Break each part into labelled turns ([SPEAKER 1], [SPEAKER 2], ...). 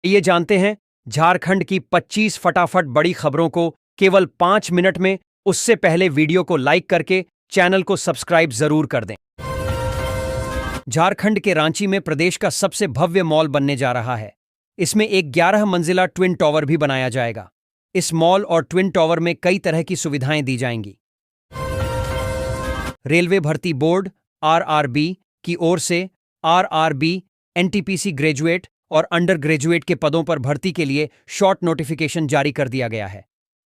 [SPEAKER 1] ये जानते हैं झारखंड की 25 फटाफट बड़ी खबरों को केवल 5 मिनट में। उससे पहले वीडियो को लाइक करके चैनल को सब्सक्राइब जरूर कर दें। झारखंड के रांची में प्रदेश का सबसे भव्य मॉल बनने जा रहा है। इसमें एक 11 मंजिला ट्विन टावर भी बनाया जाएगा। इस मॉल और ट्विन टावर में कई तरह की सुविधाएं दी जाएंगी। रेलवे भर्ती बोर्ड आरआरबी की ओर से आरआरबी एनटीपीसी ग्रेजुएट और अंडर ग्रेजुएट के पदों पर भर्ती के लिए शॉर्ट नोटिफिकेशन जारी कर दिया गया है।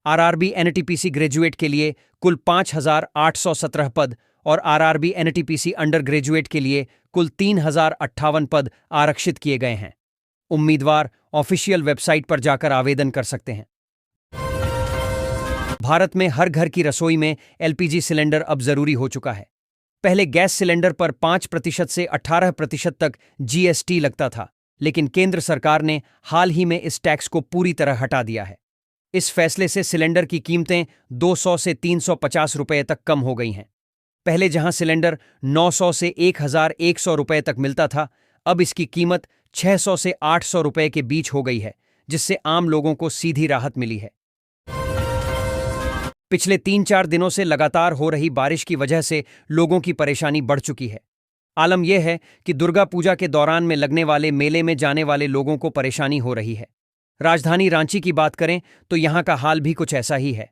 [SPEAKER 1] आरआरबी एनटीपीसी ग्रेजुएट के लिए कुल 5,817 पद और आरआरबी एनटीपीसी अंडर ग्रेजुएट के लिए कुल 3,058 पद आरक्षित किए गए हैं। उम्मीदवार ऑफिशियल वेबसाइट पर जाकर आवेदन कर सकते हैं। भारत में हर घर की रसोई में एलपीजी सिलेंडर अब जरूरी हो चुका है। पहले गैस सिलेंडर पर 5% से 18% तक जीएसटी लगता था, लेकिन केंद्र सरकार ने हाल ही में इस टैक्स को पूरी तरह हटा दिया है। इस फैसले से सिलेंडर की कीमतें 200 से 350 रुपए तक कम हो गई हैं। पहले जहां सिलेंडर 900 से 1,100 रुपए तक मिलता था, अब इसकी कीमत 600 से 800 रुपए के बीच हो गई है, जिससे आम लोगों को सीधी राहत मिली है। पिछले 3-4 दिनों से लगातार हो रही बारिश की वजह से लोगों की परेशानी बढ़ चुकी है। आलम यह है कि दुर्गा पूजा के दौरान में लगने वाले मेले में जाने वाले लोगों को परेशानी हो रही है। राजधानी रांची की बात करें तो यहां का हाल भी कुछ ऐसा ही है।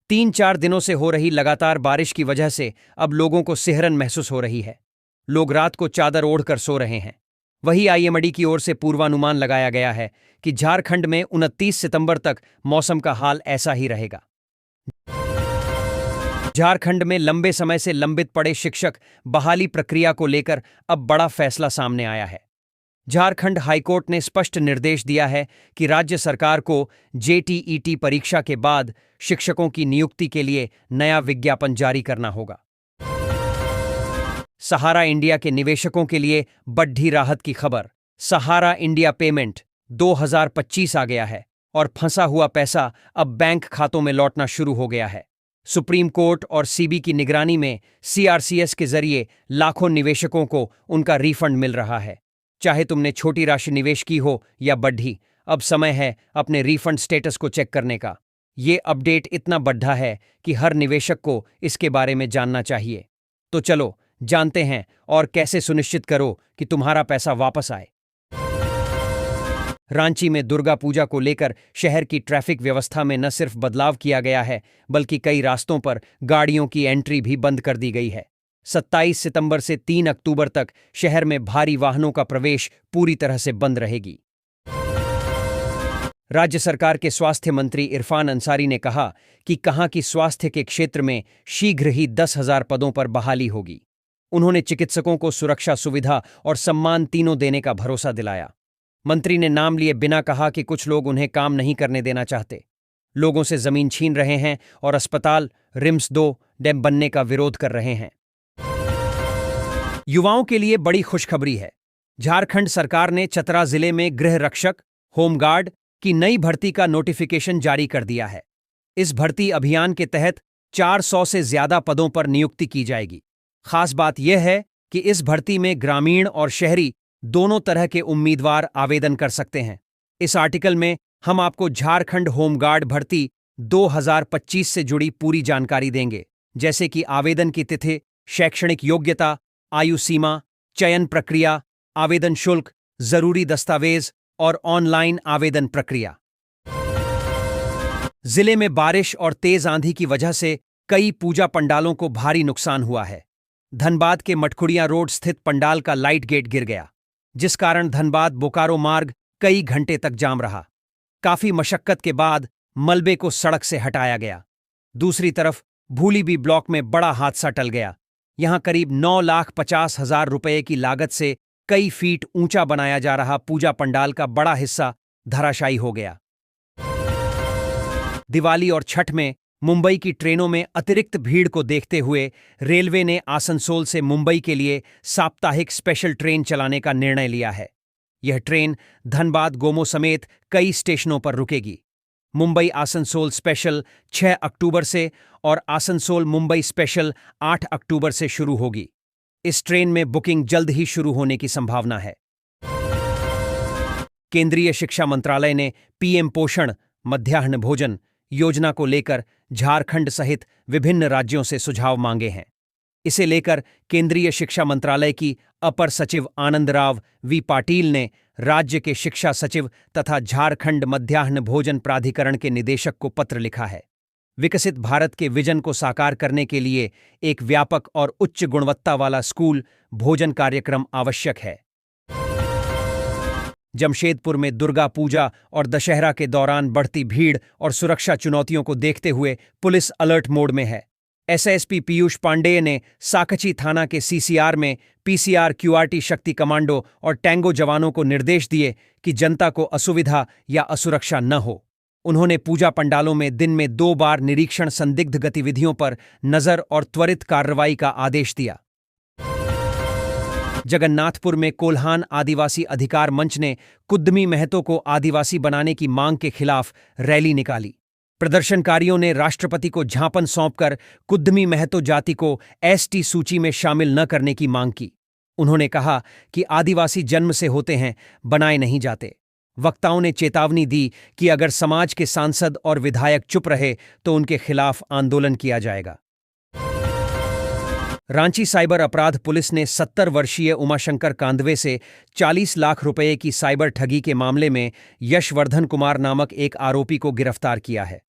[SPEAKER 1] 3-4 दिनों से हो रही लगातार बारिश की वजह से अब लोगों को सिहरन महसूस हो रही है। लोग रात को चादर ओढ़कर सो रहे हैं। वहीं आईएमडी की ओर से पूर्वानुमान लगाया गया है कि झारखंड में 29 सितंबर तक मौसम का हाल ऐसा ही रहेगा। झारखंड में लंबे समय से लंबित पड़े शिक्षक बहाली प्रक्रिया को लेकर अब बड़ा फैसला सामने आया है। झारखंड हाईकोर्ट ने स्पष्ट निर्देश दिया है कि राज्य सरकार को जेटीईटी परीक्षा के बाद शिक्षकों की नियुक्ति के लिए नया विज्ञापन जारी करना होगा। सहारा इंडिया के निवेशकों के लिए बड़ी राहत की खबर। सहारा इंडिया पेमेंट 2025 आ गया है और फंसा हुआ पैसा अब बैंक खातों में लौटना शुरू हो गया है। सुप्रीम कोर्ट और सीबी की निगरानी में सीआरसीएस के जरिए लाखों निवेशकों को उनका रिफंड मिल रहा है। चाहे तुमने छोटी राशि निवेश की हो या बढ़ी, अब समय है अपने रिफंड स्टेटस को चेक करने का। ये अपडेट इतना बढ़ा है कि हर निवेशक को इसके बारे में जानना चाहिए। तो चलो जानते हैं और कैसे सुनिश्चित करो कि तुम्हारा पैसा वापस आए। रांची में दुर्गा पूजा को लेकर शहर की ट्रैफिक व्यवस्था में न सिर्फ बदलाव किया गया है, बल्कि कई रास्तों पर गाड़ियों की एंट्री भी बंद कर दी गई है। 27 सितंबर से 3 अक्टूबर तक शहर में भारी वाहनों का प्रवेश पूरी तरह से बंद रहेगी। राज्य सरकार के स्वास्थ्य मंत्री इरफान अंसारी ने कहा कि स्वास्थ्य के क्षेत्र में शीघ्र ही 10,000 पदों पर बहाली होगी। उन्होंने चिकित्सकों को सुरक्षा, सुविधा और सम्मान तीनों देने का भरोसा दिलाया। मंत्री ने नाम लिए बिना कहा कि कुछ लोग उन्हें काम नहीं करने देना चाहते, लोगों से जमीन छीन रहे हैं और अस्पताल, रिम्स 2 डैम बनने का विरोध कर रहे हैं। युवाओं के लिए बड़ी खुशखबरी है। झारखंड सरकार ने चतरा जिले में गृह रक्षक, होमगार्ड की नई भर्ती का नोटिफिकेशन जारी कर दिया है। इस भर्ती अभियान के तहत 400 से ज्यादा पदों पर नियुक्ति की जाएगी। खास बात यह है कि इस भर्ती में ग्रामीण और शहरी दोनों तरह के उम्मीदवार आवेदन कर सकते हैं। इस आर्टिकल में हम आपको झारखंड होमगार्ड भर्ती 2025 से जुड़ी पूरी जानकारी देंगे, जैसे कि आवेदन की तिथि, शैक्षणिक योग्यता, आयु सीमा, चयन प्रक्रिया, आवेदन शुल्क, जरूरी दस्तावेज और ऑनलाइन आवेदन प्रक्रिया। जिले में बारिश और तेज आंधी की वजह से कई पूजा पंडालों को भारी नुकसान हुआ है। धनबाद के मटकुड़िया रोड स्थित पंडाल का लाइट गेट गिर गया, जिस कारण धनबाद बोकारो मार्ग कई घंटे तक जाम रहा। काफी मशक्कत के बाद मलबे को सड़क से हटाया गया। दूसरी तरफ भूलीबी ब्लॉक में बड़ा हादसा टल गया। यहां करीब 9,50,000 रुपए की लागत से कई फीट ऊंचा बनाया जा रहा पूजा पंडाल का बड़ा हिस्सा धराशायी हो गया। दिवाली और छठ में मुंबई की ट्रेनों में अतिरिक्त भीड़ को देखते हुए रेलवे ने आसनसोल से मुंबई के लिए साप्ताहिक स्पेशल ट्रेन चलाने का निर्णय लिया है। यह ट्रेन धनबाद गोमो समेत कई स्टेशनों पर रुकेगी। मुंबई आसनसोल स्पेशल 6 अक्टूबर से और आसनसोल मुंबई स्पेशल 8 अक्टूबर से शुरू होगी। इस ट्रेन में बुकिंग जल्द ही शुरू होने की संभावना है। केंद्रीय शिक्षा मंत्रालय ने पीएम पोषण मध्याह्न भोजन योजना को लेकर झारखंड सहित विभिन्न राज्यों से सुझाव मांगे हैं। इसे लेकर केंद्रीय शिक्षा मंत्रालय की अपर सचिव आनंदराव वी पाटिल ने राज्य के शिक्षा सचिव तथा झारखंड मध्याह्न भोजन प्राधिकरण के निदेशक को पत्र लिखा है। विकसित भारत के विजन को साकार करने के लिए एक व्यापक और उच्च गुणवत्ता वाला स्कूल भोजन कार्यक्रम आवश्यक है। जमशेदपुर में दुर्गा पूजा और दशहरा के दौरान बढ़ती भीड़ और सुरक्षा चुनौतियों को देखते हुए पुलिस अलर्ट मोड में है। एसएसपी पीयूष पांडेय ने साकची थाना के सीसीआर में पीसीआर क्यूआरटी शक्ति कमांडो और टैंगो जवानों को निर्देश दिए कि जनता को असुविधा या असुरक्षा न हो। उन्होंने पूजा पंडालों में दिन में 2 बार निरीक्षण, संदिग्ध गतिविधियों पर नजर और त्वरित कार्रवाई का आदेश दिया। जगन्नाथपुर में कोल्हान आदिवासी अधिकार मंच ने कुद्दमी महतो को आदिवासी बनाने की मांग के खिलाफ रैली निकाली। प्रदर्शनकारियों ने राष्ट्रपति को ज्ञापन सौंपकर कुद्दमी महतो जाति को एसटी सूची में शामिल न करने की मांग की। उन्होंने कहा कि आदिवासी जन्म से होते हैं, बनाए नहीं जाते। वक्ताओं ने चेतावनी दी कि अगर समाज के सांसद और विधायक चुप रहे तो उनके खिलाफ आंदोलन किया जाएगा। रांची साइबर अपराध पुलिस ने 70 वर्षीय उमाशंकर कांदवे से 40 लाख रुपए की साइबर ठगी के मामले में यशवर्धन कुमार नामक एक आरोपी को गिरफ्तार किया है।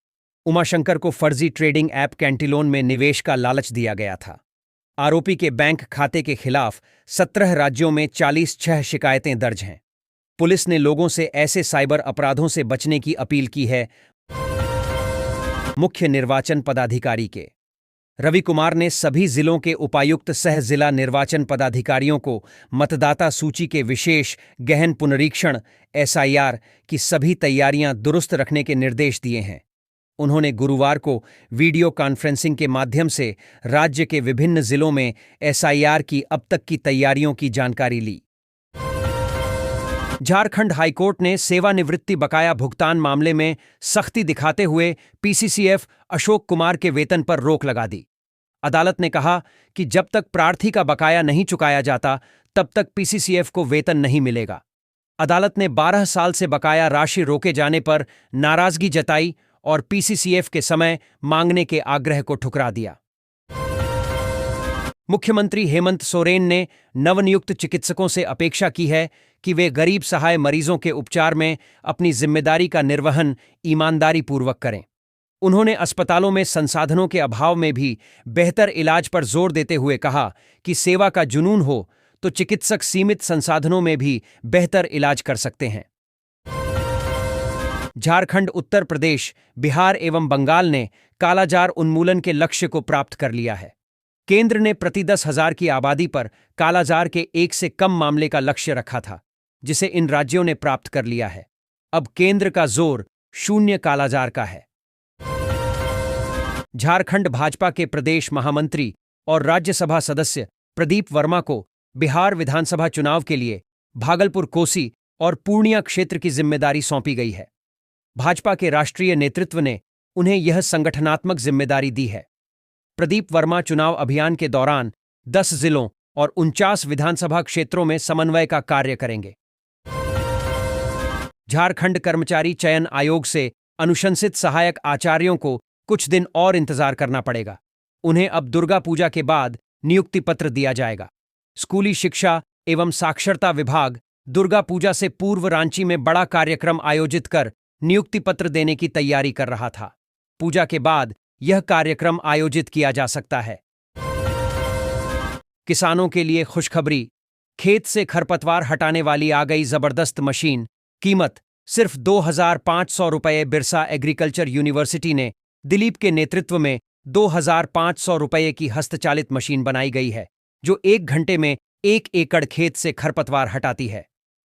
[SPEAKER 1] उमाशंकर को फर्जी ट्रेडिंग ऐप कैंटिलोन में निवेश का लालच दिया गया था। आरोपी के बैंक खाते के खिलाफ 17 राज्यों में 46 शिकायतें दर्ज हैं। पुलिस ने लोगों से ऐसे साइबर अपराधों से बचने की अपील की है। मुख्य निर्वाचन पदाधिकारी के रवि कुमार ने सभी जिलों के उपायुक्त सह जिला निर्वाचन पदाधिकारियों को मतदाता सूची के विशेष गहन पुनरीक्षण एसआईआर की सभी तैयारियां दुरुस्त रखने के निर्देश दिए हैं। उन्होंने गुरुवार को वीडियो कॉन्फ्रेंसिंग के माध्यम से राज्य के विभिन्न जिलों में एसआईआर की अब तक की तैयारियों की जानकारी ली। झारखंड हाईकोर्ट ने सेवानिवृत्ति बकाया भुगतान मामले में सख्ती दिखाते हुए पीसीसीएफ अशोक कुमार के वेतन पर रोक लगा दी। अदालत ने कहा कि जब तक प्रार्थी का बकाया नहीं चुकाया जाता तब तक पीसीसीएफ को वेतन नहीं मिलेगा। अदालत ने 12 साल से बकाया राशि रोके जाने पर नाराजगी जताई और पीसीसीएफ के समय मांगने के आग्रह को ठुकरा दिया। मुख्यमंत्री हेमंत सोरेन ने नवनियुक्त चिकित्सकों से अपेक्षा की है कि वे गरीब सहाय मरीजों के उपचार में अपनी जिम्मेदारी का निर्वहन ईमानदारीपूर्वक करें। उन्होंने अस्पतालों में संसाधनों के अभाव में भी बेहतर इलाज पर जोर देते हुए कहा कि सेवा का जुनून हो तो चिकित्सक सीमित संसाधनों में भी बेहतर इलाज कर सकते हैं। झारखंड, उत्तर प्रदेश, बिहार एवं बंगाल ने कालाजार उन्मूलन के लक्ष्य को प्राप्त कर लिया है। केंद्र ने प्रति 10,000 की आबादी पर कालाजार के 1 से कम मामले का लक्ष्य रखा था, जिसे इन राज्यों ने प्राप्त कर लिया है। अब केंद्र का जोर 0 कालाजार का है। झारखंड भाजपा के प्रदेश महामंत्री और राज्यसभा सदस्य प्रदीप वर्मा को बिहार विधानसभा चुनाव के लिए भागलपुर, कोसी और पूर्णिया क्षेत्र की जिम्मेदारी सौंपी गई है। भाजपा के राष्ट्रीय नेतृत्व ने उन्हें यह संगठनात्मक जिम्मेदारी दी है। प्रदीप वर्मा चुनाव अभियान के दौरान 10 जिलों और 49 विधानसभा क्षेत्रों में समन्वय का कार्य करेंगे। झारखंड कर्मचारी चयन आयोग से अनुशंसित सहायक आचार्यों को कुछ दिन और इंतजार करना पड़ेगा। उन्हें अब दुर्गा पूजा के बाद नियुक्ति पत्र दिया जाएगा। स्कूली शिक्षा एवं साक्षरता विभाग दुर्गा पूजा से पूर्व रांची में बड़ा कार्यक्रम आयोजित कर नियुक्ति पत्र देने की तैयारी कर रहा था। पूजा के बाद यह कार्यक्रम आयोजित किया जा सकता है। किसानों के लिए खुशखबरी, खेत से खरपतवार हटाने वाली आ गई जबरदस्त मशीन। कीमत सिर्फ 2,500 रुपये। बिरसा एग्रीकल्चर यूनिवर्सिटी ने दिलीप के नेतृत्व में 2,500 रुपये की हस्तचालित मशीन बनाई गई है, जो 1 घंटे में 1 एकड़ खेत से खरपतवार हटाती है।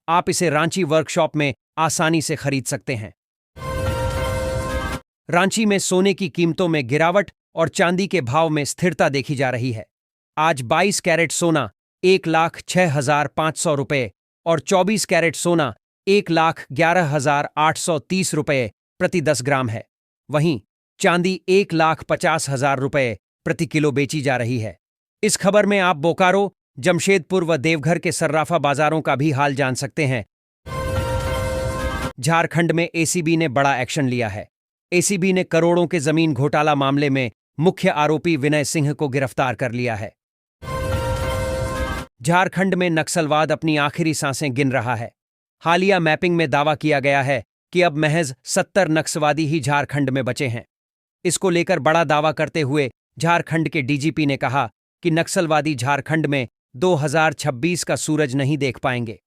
[SPEAKER 1] आप इसे रांची वर्कशॉप में आसानी से खरीद सकते हैं। रांची में सोने की कीमतों में गिरावट और चांदी के भाव में स्थिरता देखी जा रही है। आज 22 कैरेट सोना 1,06,500 रुपये और 24 कैरेट सोना 1,11,830 रुपये प्रति 10 ग्राम है। वहीं चांदी 1,50,000 रुपये प्रति किलो बेची जा रही है। इस खबर में आप बोकारो, जमशेदपुर व देवघर के सर्राफा बाजारों का भी हाल जान सकते हैं। झारखंड में एसीबी ने बड़ा एक्शन लिया है। एसीबी ने करोड़ों के जमीन घोटाला मामले में मुख्य आरोपी विनय सिंह को गिरफ्तार कर लिया है। झारखंड में नक्सलवाद अपनी आखिरी सांसें गिन रहा है। हालिया मैपिंग में दावा किया गया है कि अब महज 70 नक्सलवादी ही झारखंड में बचे हैं। इसको लेकर बड़ा दावा करते हुए झारखंड के डीजीपी ने कहा कि नक्सलवादी झारखंड में 2026 का सूरज नहीं देख पाएंगे।